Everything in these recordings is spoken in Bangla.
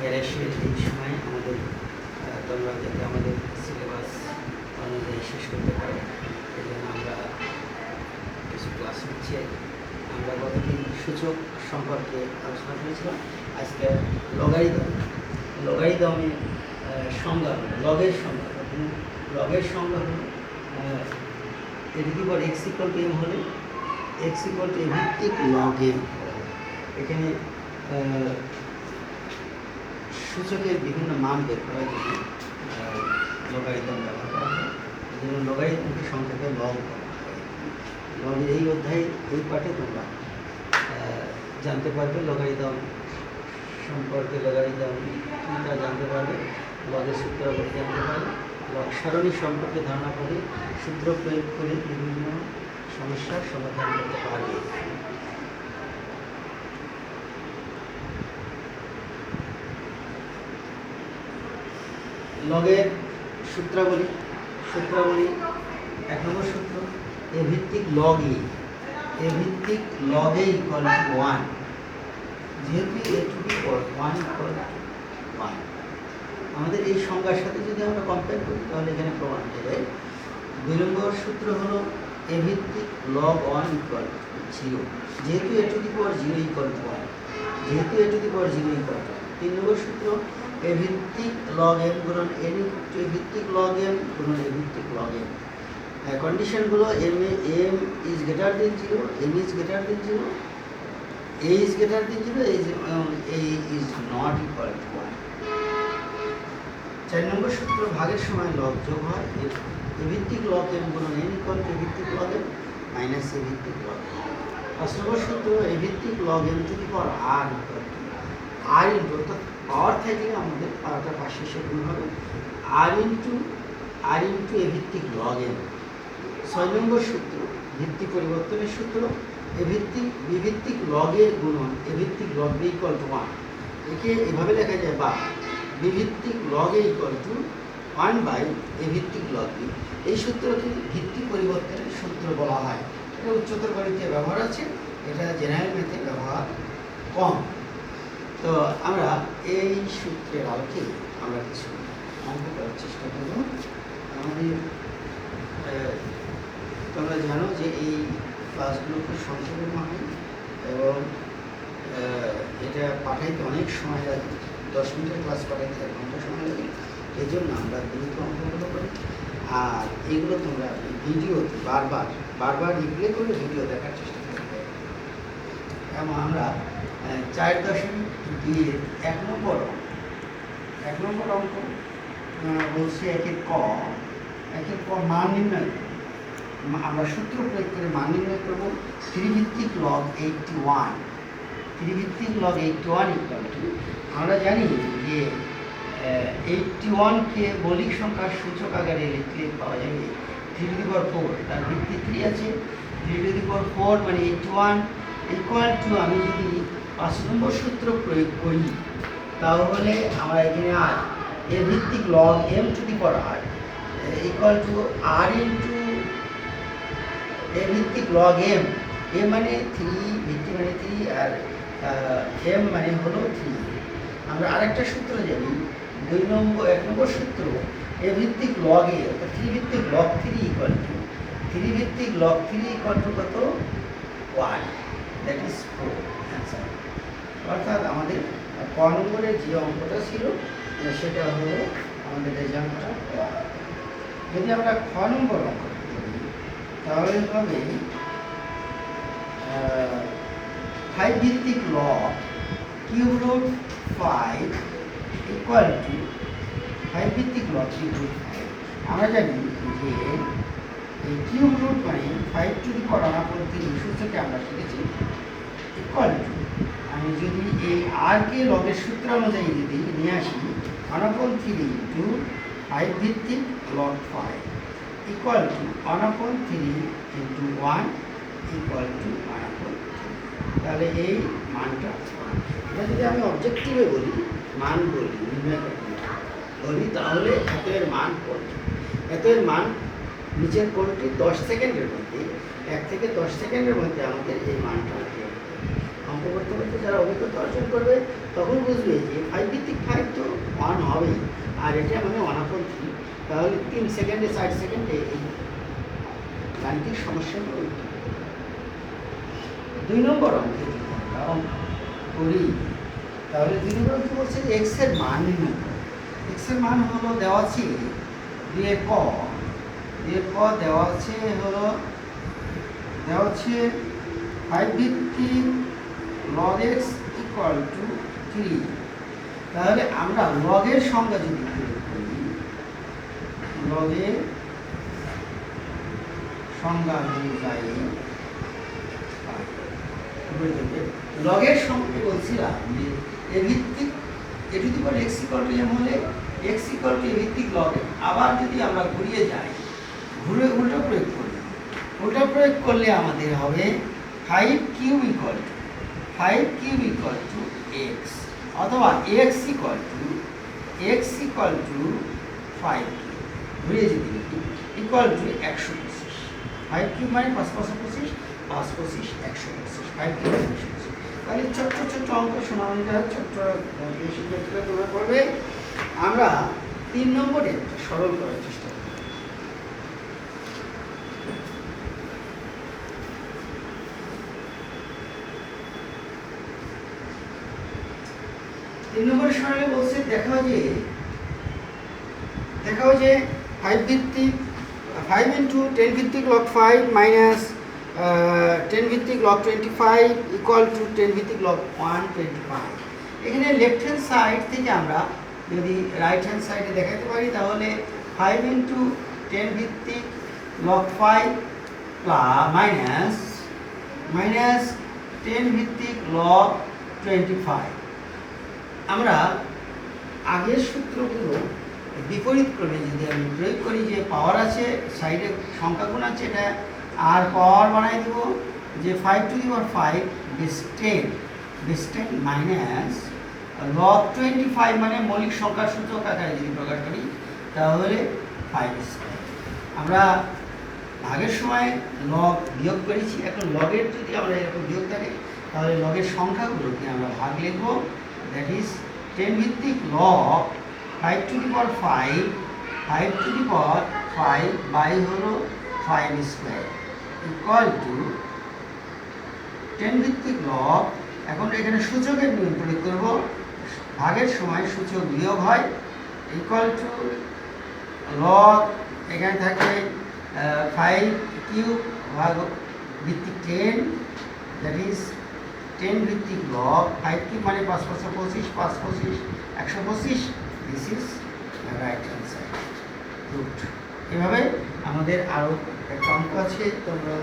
গ্যারেজের এই সময় আমাদের তোমরা যাতে আমাদের সিলেবাস অনুযায়ী শেষ করতে পারো এই জন্য আমরা কিছু ক্লাস নিচ্ছি। আমরা গতদিন সূচক সম্পর্কে আলোচনা করেছিলাম। আজকে লগারিদমের সংজ্ঞা হলো লগের সংজ্ঞা হলো এদিকে পর এক্স ইকুয়াল টু এম হলে এক্স ইকুয়াল টু এ ভিত্তিক লগ এম। এখানে সূচকের বিভিন্ন মান বের করার জন্য লগারিদম ব্যবহার করা হয়। এই জন্য লগারিদমকে সংক্ষেপে লগ বলা হয়। লগের এই অধ্যায়ে এই পাঠে তোমরা জানতে পারবে লগারিদম সম্পর্কে, লগারিদমটা জানতে পারবে, লগের সূত্রাবলী জানতে পারবে, লগ সারণী সম্পর্কে ধারণা করে সূত্র প্রয়োগ করে বিভিন্ন সমস্যার সমাধান করতে পারবে। লগের সূত্রাবলী 1 নম্বর সূত্র এ ভিত্তিক লগ এ ইকুয়াল টু 1, যেহেতু a to the power 1 equal to 1। আমাদের এই সংজ্ঞার সাথে যদি আমরা কম্পেয়ার করি তাহলে এখানে প্রমাণ হয়ে যায়। 2 নম্বর সূত্র হলো এ ভিত্তিক লগ 1 ইকুয়াল টু 0, যেহেতু a to the power 0 equal to 1, 3 number সূত্র এ ভিত্তিক লগ এম গুণন এন ইকুয়াল এ ভিত্তিক লগ এম গুণন এ ভিত্তিক লগ এম। কন্ডিশনগুলো m is greater than 0, m is greater than 0, a is greater than 0, a is not equal to 1। 4 number সূত্র ভাগের সময় লগ যোগ হয় এ ভিত্তিক লগ এম গুণন এন ইকুয়াল টু এ ভিত্তিক লগ এম মাইনাস এ ভিত্তিক লগ এম। 5 নম্বর সূত্র এ ভিত্তিক log m to the power r equal to r into, অর্থাৎ পাওয়ার থাকলে আমাদের পাওয়ারটা পাশে এসে গুণ হবে আর ইন্টু এ ভিত্তিক লগ এম। 6 নম্বর সূত্র ভিত্তি পরিবর্তনের সূত্র এ ভিত্তিক লগের গুণন এ ভিত্তিক লগ বি ইকুয়াল টু 1। একে এভাবে লেখা যায় বা বি ভিত্তিক log a equal to 1 by a ভিত্তিক লগ বি। এই সূত্রকে ভিত্তি পরিবর্তনের সূত্র বলা হয়। এটা উচ্চতর গণিতে ব্যবহার আছে, এটা জেনারেল ম্যাথে ব্যবহার কম। তো আমরা এই সূত্রের আলোকে আমরা কিছু অঙ্ক করার চেষ্টা করব। আমাদের তোমরা জানো যে এই ক্লাসগুলো খুব সংক্ষেপে হয় এবং এটা পাঠাইতে অনেক সময় লাগে। 10 মিনিটের ক্লাস পাঠাইতে 1 ঘন্টা সময় লাগে। এই জন্য আমরা দ্রুত অঙ্কগুলো করি। আর এগুলো তোমরা ভিডিওতে বারবার রিপ্লে করে ভিডিও দেখার চেষ্টা করবে। এবং আমরা 4.2 1 নম্বর অঙ্ক বলছি একের ক মান নির্ণয়। আমরা সূত্র প্রয়োগ করে মান নির্ণয় করব। ত্রিভিত্তিক লগ 81 ইকুয়াল টু, আমরা জানি যে 81কে মৌলিক সংখ্যার সূচক আকারে লিখলে পাওয়া যাবে 3 টু দি পাওয়ার 4, তার ভিত্তি 3 আছে। 3 টু দি পাওয়ার 4 মানে 81 ইকুয়াল টু, আমি যদি 5 নম্বর সূত্র প্রয়োগ করি তাহলে আমরা এখানে আর এ ভিত্তিক log m to the power r equal to r into a ভিত্তিক লগ এম। এ মানে 3, ভিত্তি মানে 3 আর এম মানে হলো 3। আমরা আরেকটা সূত্র জানি 1 নম্বর সূত্র এ ভিত্তিক লগ এ, অর্থাৎ 3 ভিত্তিক লগ 3 ইকুয়াল টু কত 1, দ্যাট ইজ 4 অ্যান্সার। অর্থাৎ আমাদের ক নম্বরের যে অঙ্কটা ছিল সেটা হলো আমাদের রেজাল্টটা 1। যদি আমরা খ নম্বর অঙ্ক করি তাহলে হবে 5 ভিত্তিক log cube root 5 equal to 5 ভিত্তিক লগ কিউব রুট 5। আমরা জানি যে এই কিউব রুট মানে 5 টু দি পাওয়ার অনাপত্তি সূত্রকে আমরা শিখেছি ইকুয়াল টু, আমি যদি এই আর কে লগের সূত্র অনুযায়ী যদি নিয়ে আসি 1/3 ইন্টু 5 ভিত্তিক log 5 equal two 1/3 into 1 equal two 1/3। তাহলে এই মানটা, এটা যদি আমি অবজেক্টিভে বলি মান বলি নির্ণয় বলি তাহলে এতের মান কোনটি, এতের মান নিচের কোনটি 10 সেকেন্ডের মধ্যে 1 থেকে 10 সেকেন্ডের মধ্যে আমাদের এই মানটা অঙ্ক করতে করতে যারা অভিজ্ঞতা অর্জন করবে তখন বুঝবে যে 5 ভিত্তিক 5 তো 1 হবেই, আর এটা মানে 1/3, তাহলে 3 সেকেন্ডে 4 সেকেন্ডে এই গাণিতিক সমস্যাগুলো উত্তর। 2 নম্বর অঙ্কে যদি আমরা অঙ্ক করি তাহলে 2 নম্বর অঙ্কে বলছে যে x এর মান নির্ণয় করো। x এর মান হলো দেওয়া আছে 2 ক দেওয়া আছে হলো 5 ভিত্তিক log x equal to 3। তাহলে আমরা লগের সংজ্ঞা যদি প্রয়োগ করি, লগের সংজ্ঞা অনুযায়ী লগের সংখ্যা বলছিলাম যে এ ভিত্তিক a to the power x equal to m হলে x ইকুয়াল টু এ ভিত্তিক log m। আবার যদি আমরা ঘুরিয়ে যাই, ঘুরে উল্টা প্রয়োগ করলে আমাদের হবে 5 কিউব ইকুয়াল টু x, অথবা x ইকুয়াল টু 5 ঘুরিয়ে যদি লিখি ইকুয়াল টু 125। 5 কিউব মানে 5 5 25, 5 25 125, 5 কিউব 125। তাহলে ছোট্ট অঙ্ক শোনানোটা ছোট্ট বেশি ক্ষেত্রে তোমরা করবে। আমরা 3 নম্বরে সরল করার চেষ্টা করব। 3 নম্বর সরলে বলছে দেখাও যে 5 ভিত্তিক 5 into 10 ভিত্তিক log 5 minus 10 ভিত্তিক log 25 equal to 10 ভিত্তিক log 125। এখানে লেফট হ্যান্ড সাইড থেকে আমরা যদি রাইট হ্যান্ড সাইডে দেখাতে পারি তাহলে 5 into 10 ভিত্তিক log 5 minus 10 ভিত্তিক log 25। আমরা আগের সূত্রগুলো বিপরীত ক্রমে যদি আমি প্রয়োগ করি, যে পাওয়ার আছে সাইডে সংখ্যাগুণ আছে, এটা আর পাওয়ার বানাই দেব যে 5 to the power 5 base 10 minus log 25 মানে মৌলিক সংখ্যার সূচক আকারে যদি প্রকাশ করি তাহলে 5 স্কয়ার। আমরা ভাগের সময় লগ বিয়োগ করেছি, এখন লগের যদি আমরা এরকম বিয়োগ থাকে তাহলে লগের সংখ্যাগুলোকে আমরা ভাগ লিখব, দ্যাট ইজ 10 ভিত্তিক log 5 to the power 5 to the power 5 by হলো 5 স্কয়ার ইকুয়াল টু 10 ভিত্তিক log। এখন এখানে সূচকের নিয়ম প্রয়োগ করব, ভাগের সময় সূচক বিয়োগ হয়, ইকুয়াল টু log এখানে থাকে 5 কিউব ভাগ ভিত্তিক 10, দ্যাট ইজ 10 ভিত্তিক log 5 কিউব মানে 5 5 25, 5 25 125। This is right hand side root. এভাবে আমাদের আরও একটা অঙ্ক আছে, তোমরা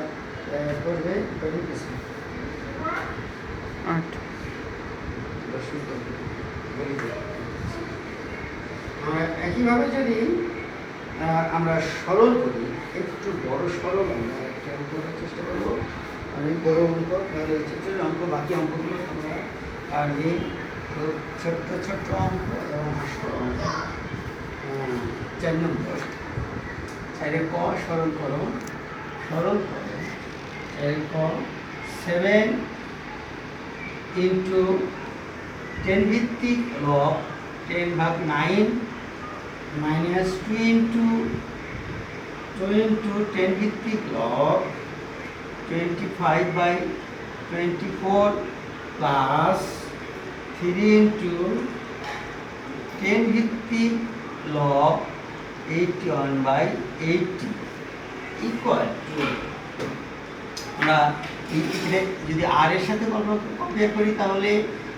করবে একইভাবে যদি আমরা সরল করি, একটু বড় সরল আমরা একটা অঙ্ক করার চেষ্টা করবো, অনেক বড় অঙ্ক, তাহলে ছোট অঙ্ক বাকি অঙ্কগুলো তোমরা পারবে। তো ছোট্ট অঙ্ক এবং আসল অঙ্ক 4 নম্বর সাইডে ক সরল করো 7 ইন্টু 10 ভিত্তিক log 10 ভাগ 9 মাইনাস 2 ইন্টু 10 ভিত্তিক log 25 বাই 24 প্লাস 3 ইন্টু 10 ভিত্তিক log 81 বাই 80 ইকুয়াল টু, আমরা এখানে যদি আর এর সাথে কম্পেয়ার করি তাহলে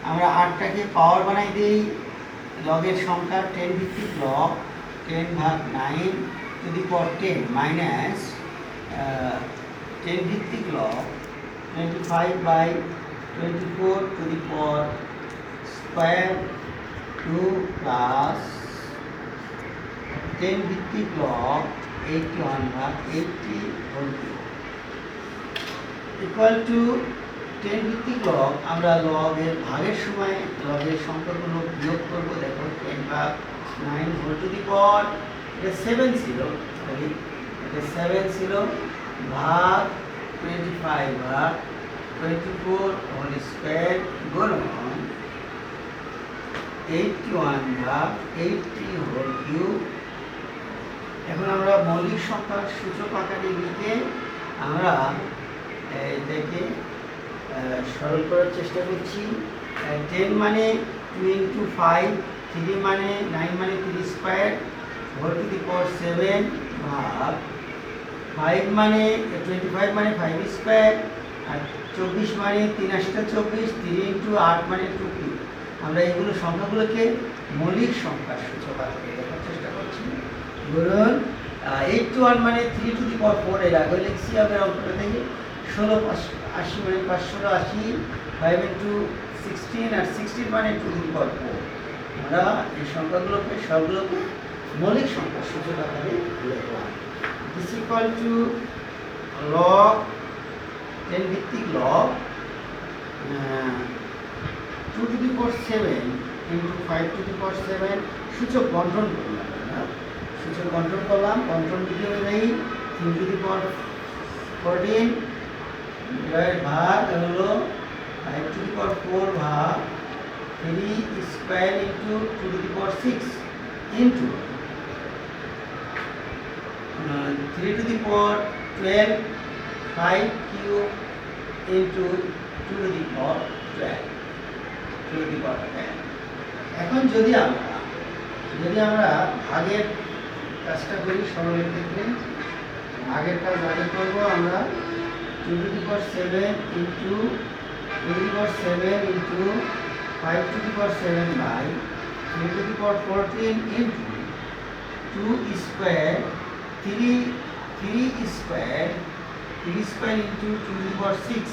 আমরা আরটাকে পাওয়ার বানাই দিই, লগের সংখ্যা 10 ভিত্তিক log 10 ভাগ 9 টু দি পাওয়ার 10 মাইনাস 10 ভিত্তিক log 25 by 24 to the power square 2 plus 10 ভিত্তিক log 81 ভাগ 80 হোল ইকুয়াল টু 10 ভিত্তিক log। আমরা লগের ভাগের সময় লগের সংখ্যাগুলো বিয়োগ করব, দেখো 10 ভাগ 9 হোল টু দি পাওয়ার, এটা 7 ছিল, এটা 7 ছিল, ভাগ 25 ভাগ 24 হোল স্কয়ার গুণন 81 ভাগ 80 হোল কিউব। এখন আমরা মৌলিক সংখ্যার সূচক আকারে লিখে আমরা এটাকে সরল করার চেষ্টা করছি। 10 মানে 2 ইন্টু 5, 3 মানে 9 মানে 3 square whole to the power 7 ভাগ 5 মানে 25 মানে 5 স্কয়ার, আর 24 মানে 3 8 24, 3 ইন্টু 8 মানে 2 কিউব। আমরা এগুলো সংখ্যাগুলোকে মৌলিক সংখ্যার সূচক আকারে লেখার চেষ্টা করছি। ধরুন 81 মানে 3 টু দি পাওয়ার 4 এর আগে লিখছি আমরা অঙ্কটা থেকে 16 80 মানে 580, 5 ইন্টু 16 আর 16 মানে 2 টু দি পাওয়ার 4। আমরা এই সংখ্যাগুলোকে সবগুলোকে মৌলিক সংখ্যার সূচক আকারে লিখলাম। দিস ইকুয়াল টু লগ 10 ভিত্তিক log 2 to the power 7 into 5 to the power 7 সূচক বন্টন করলাম। সূচক বন্টন করলাম, বন্টন দিকে অনুযায়ী 3 টু দি পাওয়ার 14 ভাগ হলো 5 টু দি পাওয়ার 4 ভাগ 3 square into 2 to the power 6 into 3 to the power 12 5 cube into 2 to the power 12 2 to the power 10। এখন যদি আমরা ভাগের কাজটা করি সরলের ক্ষেত্রে, ভাগের কাজ আগে করবো আমরা 2 to the power 7 into 2 to the power 7 into 5 to the power 7 by 3 to the power 14 into 2 square 3 square into 2 to the power 6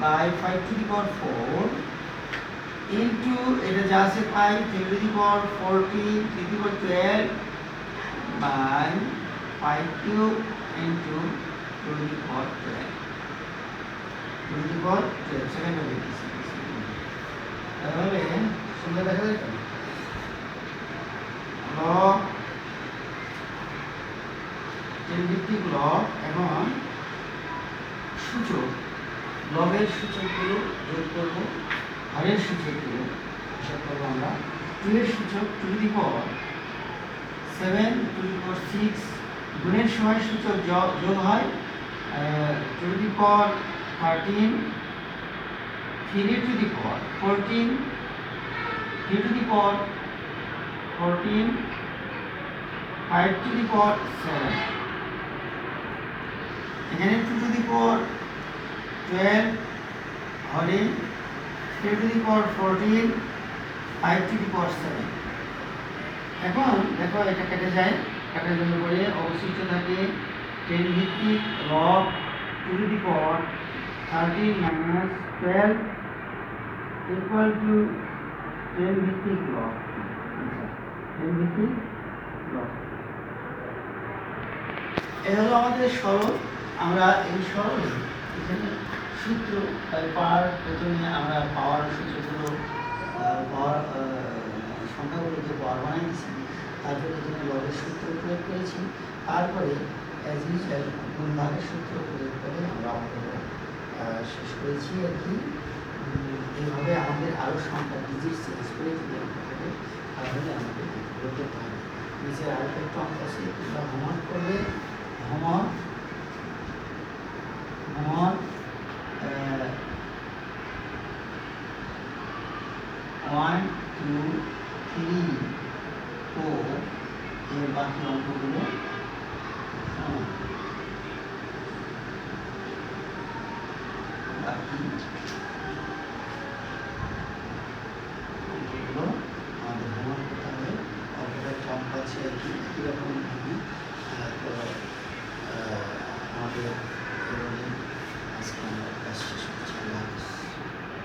by 5 to the power 4 into এটা যা আছে 5 3 to the power 14 3 to the power 12 by 5 cube into 2 to the power 12 2 to the power 12 second হবে দিছি। তাহলে সুন্দর দেখা যায় লগ 10 ভিত্তিক লগ। এখন সূচক লগের সূচকগুলো যোগ করব, হরের সূচকগুলো হিসাব করবো আমরা। 2 এর সূচক 2 to the power 7 2 to the power 6, গুণের সময় সূচক যোগ হয় 2 to the power 13 3 to the power 14 3 to the power 14 5 to the power 7, এখানে 2 টু দি পাওয়ার 12 হরে 3 to the power 14 5 to the power 7। এখন দেখো এটা কেটে যায়, কাটার জন্য করে অবশিষ্ট থাকে 10 ভিত্তিক log 2 to the power 13 minus 12 equal to 10 ভিত্তিক লগ 10 ভিত্তিক লগ। এ হলো আমাদের সরল। আমরা এই সরল এখানে সূত্র পাওয়ার, প্রথমে আমরা পাওয়ার সূত্রগুলো পাওয়ার সংখ্যাগুলোকে পাওয়ার বানিয়ে দিয়েছি, তারপরে এখানে লগের সূত্র প্রয়োগ করেছি, তারপরে অ্যাজ ইউজুয়াল গুণ ভাগের সূত্র প্রয়োগ করে আমরা অঙ্কটা শেষ করেছি আর কি। এইভাবে আমাদের আরও সংখ্যা ডিজিট চেঞ্জ করে যদি অঙ্কটাকে তাহলে আমাদের করতে হবে। নিচে আরও একটা অঙ্ক আছে, তোমরা হোমওয়ার্ক করবে। হোমওয়ার্ক 1 2 3 4 এর বাকি অঙ্কগুলো বাকি